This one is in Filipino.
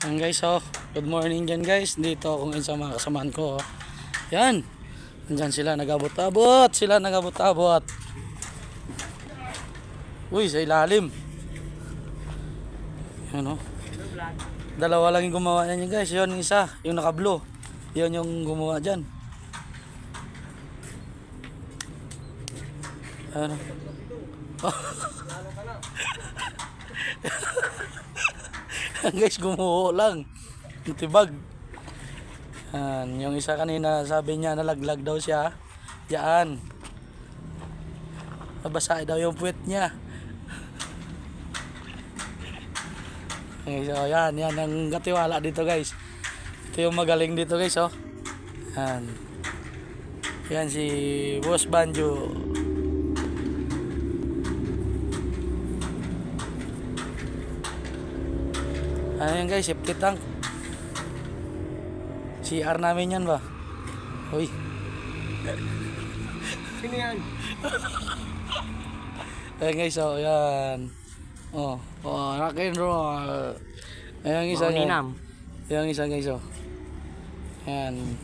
Yan guys, oh. Good morning dyan guys. Dito ako ngayon sa mga kasamaan ko. Oh. Yan. Nandyan sila nagabot-abot. Uy, sa ilalim. Yan oh. Dalawa lang yung gumawa niyan guys. Yun yung isa, yung naka-blue. Yun yung gumawa dyan. Ano? Oh. Guys, gumuho lang. Tibag. Yung isa kanina sabi niya nalaglag daw siya. Diyan. Nabasa daw yung puwet niya. Okay, so yan ang katiwala dito guys. Ito yung magaling dito guys, oh. Yan si Boss Banjo. Ayan guys, safety tank. CR namin yan ba? Uy. Sino yan? Ayan guys, oh, yan. Oh, rock and roll. Ayan isa guys. Ayan isa guys, oh. Ayan.